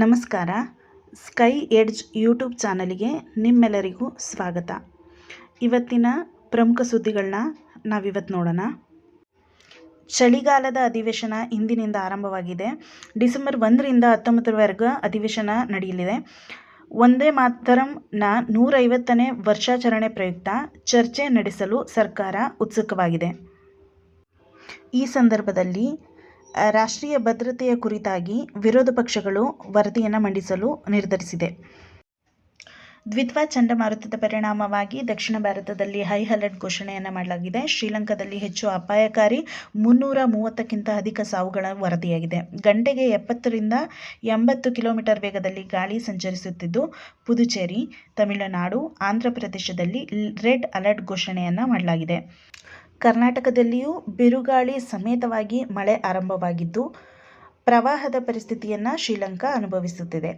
ನಮಸ್ಕಾರ. Sky Edge YouTube ಚಾನಲಿಗೆ ನಿಮ್ಮೆಲ್ಲರಿಗೂ ಸ್ವಾಗತ. ಇವತ್ತಿನ ಪ್ರಮುಖ ಸುದ್ದಿಗಳನ್ನ ನಾವಿವತ್ತು ನೋಡೋಣ. ಚಳಿಗಾಲದ ಅಧಿವೇಶನ ಇಂದಿನಿಂದ ಆರಂಭವಾಗಿದೆ. ಡಿಸೆಂಬರ್ 1ರಿಂದ 19ರವರೆಗೆ ಅಧಿವೇಶನ ನಡೆಯಲಿದೆ. ವಂದೇ ಮಾತರಂನ 150ನೇ ವರ್ಷಾಚರಣೆ ಪ್ರಯುಕ್ತ ಚರ್ಚೆ ನಡೆಸಲು ಸರ್ಕಾರ ಉತ್ಸುಕವಾಗಿದೆ. ಈ ಸಂದರ್ಭದಲ್ಲಿ ರಾಷ್ಟ್ರೀಯ ಭದ್ರತೆಯ ಕುರಿತಾಗಿ ವಿರೋಧ ಪಕ್ಷಗಳು ವರದಿಯನ್ನು ಮಂಡಿಸಲು ನಿರ್ಧರಿಸಿದೆ. ದ್ವಿತ್ವಾ ಚಂಡಮಾರುತದ ಪರಿಣಾಮವಾಗಿ ದಕ್ಷಿಣ ಭಾರತದಲ್ಲಿ ಹೈ ಅಲರ್ಟ್ ಘೋಷಣೆಯನ್ನು ಮಾಡಲಾಗಿದೆ. ಶ್ರೀಲಂಕಾದಲ್ಲಿ ಹೆಚ್ಚು ಅಪಾಯಕಾರಿ 330ಕ್ಕಿಂತ ಅಧಿಕ ಸಾವುಗಳ ವರದಿಯಾಗಿದೆ. ಗಂಟೆಗೆ 70ರಿಂದ 80 ಕಿಲೋಮೀಟರ್ ವೇಗದಲ್ಲಿ ಗಾಳಿ ಸಂಚರಿಸುತ್ತಿದ್ದು, ಪುದುಚೇರಿ, ತಮಿಳುನಾಡು, ಆಂಧ್ರ ಪ್ರದೇಶದಲ್ಲಿ ರೆಡ್ ಅಲರ್ಟ್ ಘೋಷಣೆಯನ್ನು ಮಾಡಲಾಗಿದೆ. ಕರ್ನಾಟಕದಲ್ಲಿಯೂ ಬಿರುಗಾಳಿ ಸಮೇತವಾಗಿ ಮಳೆ ಆರಂಭವಾಗಿದ್ದು, ಪ್ರವಾಹದ ಪರಿಸ್ಥಿತಿಯನ್ನು ಶ್ರೀಲಂಕಾ ಅನುಭವಿಸುತ್ತಿದೆ.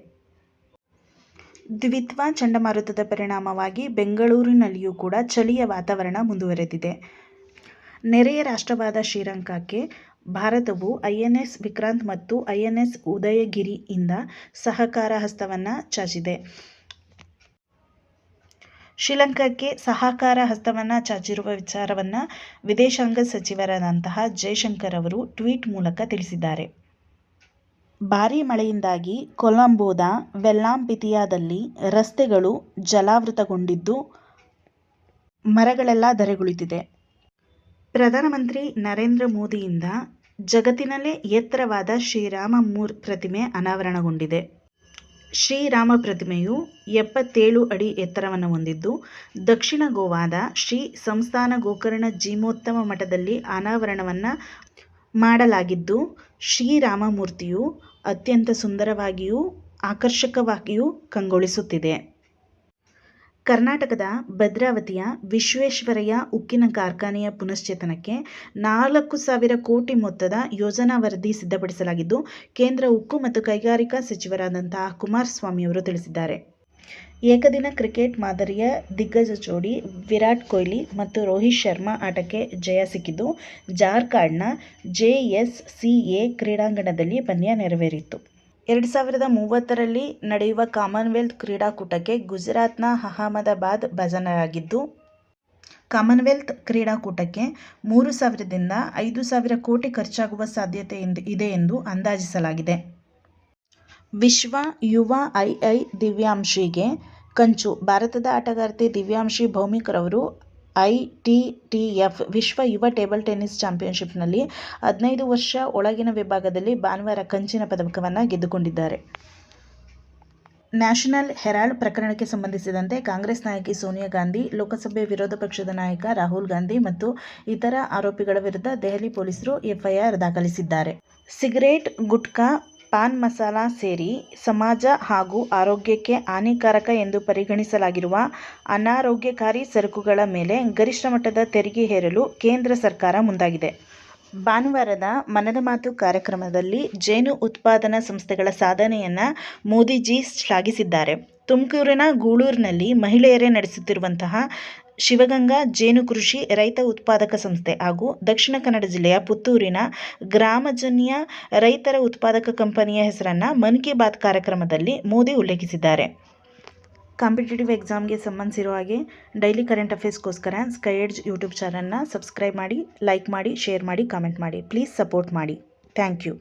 ದ್ವಿತ್ವಾ ಚಂಡಮಾರುತದ ಪರಿಣಾಮವಾಗಿ ಬೆಂಗಳೂರಿನಲ್ಲಿಯೂ ಕೂಡ ಚಳಿಯ ವಾತಾವರಣ ಮುಂದುವರೆದಿದೆ. ನೆರೆಯ ರಾಷ್ಟ್ರವಾದ ಶ್ರೀಲಂಕಾಕ್ಕೆ ಭಾರತವು INS ವಿಕ್ರಾಂತ್ ಮತ್ತು INS ಉದಯಗಿರಿಯಿಂದ ಸಹಕಾರ ಹಸ್ತವನ್ನು ಚಾಚಿದೆ. ಶ್ರೀಲಂಕಾಕ್ಕೆ ಸಹಕಾರ ಹಸ್ತವನ್ನು ಚಾಚಿರುವ ವಿಚಾರವನ್ನು ವಿದೇಶಾಂಗ ಸಚಿವರಾದಂತಹ ಜಯಶಂಕರ್ ಅವರು ಟ್ವೀಟ್ ಮೂಲಕ ತಿಳಿಸಿದ್ದಾರೆ. ಭಾರೀ ಮಳೆಯಿಂದಾಗಿ ಕೊಲಂಬೋದ ವೆಲ್ಲಾಂಪಿತಿಯಾದಲ್ಲಿ ರಸ್ತೆಗಳು ಜಲಾವೃತಗೊಂಡಿದ್ದು, ಮರಗಳೆಲ್ಲ ಧರೆಗುರುಳಿದೆ. ಪ್ರಧಾನಮಂತ್ರಿ ನರೇಂದ್ರ ಮೋದಿಯಿಂದ ಜಗತ್ತಿನಲ್ಲೇ ಎತ್ತರವಾದ ಶ್ರೀರಾಮ ಪ್ರತಿಮೆ ಅನಾವರಣಗೊಂಡಿದೆ. ಶ್ರೀರಾಮ ಪ್ರತಿಮೆಯು 77 ಅಡಿ ಎತ್ತರವನ್ನು ಹೊಂದಿದ್ದು, ದಕ್ಷಿಣ ಗೋವಾದ ಶ್ರೀ ಸಂಸ್ಥಾನ ಗೋಕರ್ಣ ಜೀಮೋತ್ತಮ ಮಠದಲ್ಲಿ ಅನಾವರಣವನ್ನು ಮಾಡಲಾಗಿದ್ದು, ಶ್ರೀರಾಮ ಮೂರ್ತಿಯು ಅತ್ಯಂತ ಸುಂದರವಾಗಿಯೂ ಆಕರ್ಷಕವಾಗಿಯೂ ಕಂಗೊಳಿಸುತ್ತಿದೆ. ಕರ್ನಾಟಕದ ಭದ್ರಾವತಿಯ ವಿಶ್ವೇಶ್ವರಯ್ಯ ಉಕ್ಕಿನ ಕಾರ್ಖಾನೆಯ ಪುನಶ್ಚೇತನಕ್ಕೆ 4,000 ಕೋಟಿ ಮೊತ್ತದ ಯೋಜನಾ ವರದಿ ಸಿದ್ಧಪಡಿಸಲಾಗಿದ್ದು, ಕೇಂದ್ರ ಉಕ್ಕು ಮತ್ತು ಕೈಗಾರಿಕಾ ಸಚಿವರಾದಂತಹ ಕುಮಾರಸ್ವಾಮಿಯವರು ತಿಳಿಸಿದ್ದಾರೆ. ಏಕದಿನ ಕ್ರಿಕೆಟ್ ಮಾದರಿಯ ದಿಗ್ಗಜ ಜೋಡಿ ವಿರಾಟ್ ಕೊಹ್ಲಿ ಮತ್ತು ರೋಹಿತ್ ಶರ್ಮಾ ಆಟಕ್ಕೆ ಜಯ ಸಿಕ್ಕಿದ್ದು, ಜಾರ್ಖಂಡ್ನ JSCA ಕ್ರೀಡಾಂಗಣದಲ್ಲಿ ಪಂದ್ಯ ನೆರವೇರಿತು. 2030ರಲ್ಲಿ ನಡೆಯುವ ಕಾಮನ್ವೆಲ್ತ್ ಕ್ರೀಡಾಕೂಟಕ್ಕೆ ಗುಜರಾತ್ನ ಅಹಮದಾಬಾದ್ ಭಾಜನರಾಗಿದ್ದು, ಕಾಮನ್ವೆಲ್ತ್ ಕ್ರೀಡಾಕೂಟಕ್ಕೆ 3,000ರಿಂದ 5,000 ಕೋಟಿ ಖರ್ಚಾಗುವ ಸಾಧ್ಯತೆ ಇದೆ ಎಂದು ಅಂದಾಜಿಸಲಾಗಿದೆ. ವಿಶ್ವ ಯುವ ದಿವ್ಯಾಂಶಿಗೆ ಕಂಚು. ಭಾರತದ ಆಟಗಾರ್ತಿ ದಿವ್ಯಾಂಶಿ ಭೌಮಿಕ್ ರವರು ITTF ವಿಶ್ವ ಯುವ ಟೇಬಲ್ ಟೆನ್ನಿಸ್ ಚಾಂಪಿಯನ್ಶಿಪ್ನಲ್ಲಿ 15 ವರ್ಷ ಒಳಗಿನ ವಿಭಾಗದಲ್ಲಿ ಭಾನುವಾರ ಕಂಚಿನ ಪದಕವನ್ನು ಗೆದ್ದುಕೊಂಡಿದ್ದಾರೆ. ನ್ಯಾಷನಲ್ ಹೆರಾಲ್ಡ್ ಪ್ರಕರಣಕ್ಕೆ ಸಂಬಂಧಿಸಿದಂತೆ ಕಾಂಗ್ರೆಸ್ ನಾಯಕಿ ಸೋನಿಯಾ ಗಾಂಧಿ, ಲೋಕಸಭೆ ವಿರೋಧ ಪಕ್ಷದ ನಾಯಕ ರಾಹುಲ್ ಗಾಂಧಿ ಮತ್ತು ಇತರ ಆರೋಪಿಗಳ ವಿರುದ್ಧ ದೆಹಲಿ ಪೊಲೀಸರು FIR ದಾಖಲಿಸಿದ್ದಾರೆ. ಸಿಗರೇಟ್, ಗುಟ್ಕಾ, ಪಾನ್ ಮಸಾಲ ಸೇರಿ ಸಮಾಜ ಹಾಗೂ ಆರೋಗ್ಯಕ್ಕೆ ಹಾನಿಕಾರಕ ಎಂದು ಪರಿಗಣಿಸಲಾಗಿರುವ ಅನಾರೋಗ್ಯಕಾರಿ ಸರಕುಗಳ ಮೇಲೆ ಗರಿಷ್ಠ ಮಟ್ಟದ ತೆರಿಗೆ ಹೇರಲು ಕೇಂದ್ರ ಸರ್ಕಾರ ಮುಂದಾಗಿದೆ. ಭಾನುವಾರದ ಮನದ ಮಾತು ಕಾರ್ಯಕ್ರಮದಲ್ಲಿ ಜೇನು ಉತ್ಪಾದನಾ ಸಂಸ್ಥೆಗಳ ಸಾಧನೆಯನ್ನು ಮೋದಿಜಿ ಶ್ಲಾಘಿಸಿದ್ದಾರೆ. ತುಮಕೂರಿನ ಗೂಳೂರಿನಲ್ಲಿ ಮಹಿಳೆಯರೇ ನಡೆಸುತ್ತಿರುವಂತಹ ಶಿವಗಂಗಾ ಜೇನು ಕೃಷಿ ರೈತ ಉತ್ಪಾದಕ ಸಂಸ್ಥೆ ಹಾಗೂ ದಕ್ಷಿಣ ಕನ್ನಡ ಜಿಲ್ಲೆಯ ಪುತ್ತೂರಿನ ಗ್ರಾಮಜನ್ಯ ರೈತರ ಉತ್ಪಾದಕ ಕಂಪನಿಯ ಹೆಸರನ್ನು ಮನ್ ಕಿ ಬಾತ್ ಕಾರ್ಯಕ್ರಮದಲ್ಲಿ ಮೋದಿ ಉಲ್ಲೇಖಿಸಿದ್ದಾರೆ. ಕಾಂಪಿಟೇಟಿವ್ ಎಕ್ಸಾಮ್ಗೆ ಸಂಬಂಧಿಸಿರೋ ಹಾಗೆ ಡೈಲಿ ಕರೆಂಟ್ ಅಫೇರ್ಸ್ಗೋಸ್ಕರ ಸ್ಕೈ ಎಡ್ಜ್ ಯೂಟ್ಯೂಬ್ ಚಾನಲ್ನ ಸಬ್ಸ್ಕ್ರೈಬ್ ಮಾಡಿ, ಲೈಕ್ ಮಾಡಿ, ಶೇರ್ ಮಾಡಿ, ಕಾಮೆಂಟ್ ಮಾಡಿ. ಪ್ಲೀಸ್ ಸಪೋರ್ಟ್ ಮಾಡಿ. Thank you.